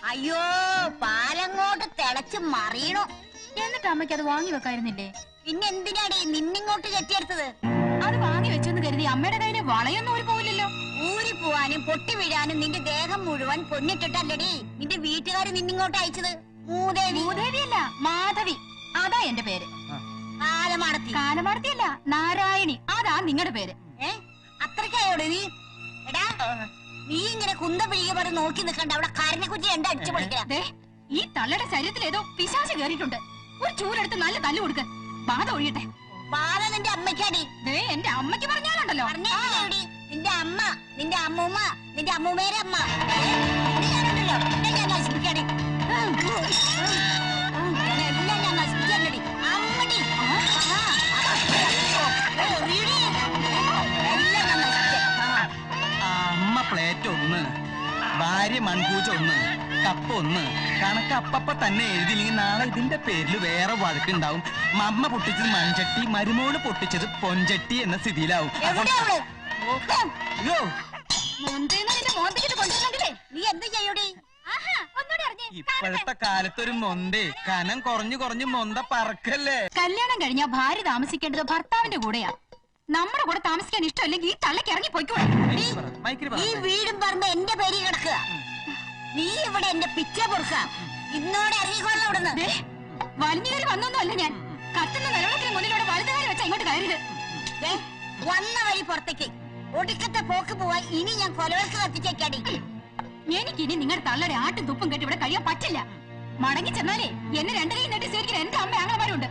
അയ്യോ പാലങ്ങോട്ട് തിളച്ച് മറിയണോ. എന്നിട്ട് അമ്മയ്ക്ക് അത് വാങ്ങി വെക്കായിരുന്നില്ലേ? പിന്നെ എന്തിനാടി നിന്നിങ്ങോട്ട് കെട്ടിയെടുത്തത്? അത് വാങ്ങി വെച്ചെന്ന് കരുതി അമ്മയുടെ കയ്യില് വളയൊന്നും ഊരി പോവില്ലല്ലോ. ഊരി പോവാനും പൊട്ടി വീഴാനും നിന്റെ ദേഹം മുഴുവൻ പൊന്നിട്ടിട്ടല്ലടി നിന്റെ വീട്ടുകാര് നിന്നിങ്ങോട്ട് അയച്ചത്. മൂദേവിയല്ല, മാധവി. അതാ എന്റെ പേര്. കാലമാടത്തിയല്ല, നാരായണി. അതാ നിങ്ങളുടെ പേര്. അത്രയ്ക്കായോടെ നീ? എടാ നീ ഇങ്ങനെ കുന്ത പിഴിക പോലെ നോക്കി നിൽക്കണ്ട. അവിടെ കരനെ കുറ്റി എന്താ അടിച്ചു പൊളിക്കേ. ഈ തള്ളയുടെ ശരീരത്തിൽ ഏതോ പിശാച് കേറിയിട്ടുണ്ട്. ഒരു ചൂരെടുത്ത് നല്ല തല്ലു കൊടുക്ക. ബാധ ഒഴിയട്ടെ. ബാധ നിന്റെ അമ്മയ്ക്കാടി. എന്റെ അമ്മയ്ക്ക് പറഞ്ഞാലുണ്ടല്ലോ. നിന്റെ അമ്മ, നിന്റെ അമ്മൂമ്മ, നിന്റെ അമ്മൂമ്മേരെ അമ്മ ഞാനുണ്ടല്ലോ. ഞാൻ നശിപ്പിക്കാടി. എല്ലാം ഞാൻ നശിപ്പിക്കടി. അമ്മടി അമ്മ പ്ലേറ്റ് ഒന്ന്, ഭാര്യ മൺകൂച്ച ഒന്ന്, കപ്പ് ഒന്ന്. കണക്ക് അപ്പപ്പ തന്നെ എഴുതിയില്ലെങ്കിൽ നാളെ ഇതിന്റെ പേരിൽ വേറെ വഴക്കുണ്ടാവും. അമ്മ പൊട്ടിച്ചത് മൺചട്ടി, മരുമോള് പൊട്ടിച്ചത് പൊൻചട്ടി എന്ന സ്ഥിതിയിലാവും. നീ എന്ത് ചെയ്യൂടി? ഇപ്പോഴത്തെ കാലത്തൊരു മൊന്തേ കനം കുറഞ്ഞു കുറഞ്ഞു മൊന്ത പറക്കല്ലേ. കല്യാണം കഴിഞ്ഞാൽ ഭാര്യ താമസിക്കേണ്ടത് ഭർത്താവിന്റെ കൂടെയാ. നമ്മുടെ കൂടെ താമസിക്കാൻ ഇഷ്ടമല്ലെങ്കിൽ ഈ തള്ളക്ക് ഇറങ്ങി പോയിക്കൂടെ. ഈ വീടും പറമ്പ് എന്റെ പേര് കിടക്കുക. നീ ഇവിടെ എന്റെ പിച്ച പൊറുക്ക. ഇന്നോടെ ഇറങ്ങിക്കൊള്ള ഇവിടുന്ന്. വലിഞ്ഞുകയറി വന്നൊന്നും അല്ല ഞാൻ. കത്തുന്ന നിലവിളക്കിന് മുന്നിലൂടെ വലുതുകാരി വെച്ചാ ഇങ്ങോട്ട് കയറിയത്. വന്ന വഴി പുറത്തേക്ക് ഒടുക്കത്തെ പോക്ക് പോവാൻ ഇനി ഞാൻ കൊലവർക്ക് കത്തിച്ചേക്കാടി. എനിക്കിനി നിങ്ങളുടെ തള്ളയുടെ ആട്ടും തുപ്പും കേട്ട് ഇവിടെ കഴിയാൻ പറ്റില്ല. മടങ്ങി ചെന്നാലേ എന്നെ രണ്ടു കൈ നീട്ടി സ്വീകരിക്കാൻ എന്റെ അമ്മ ആങ്ങളമാരുണ്ട്.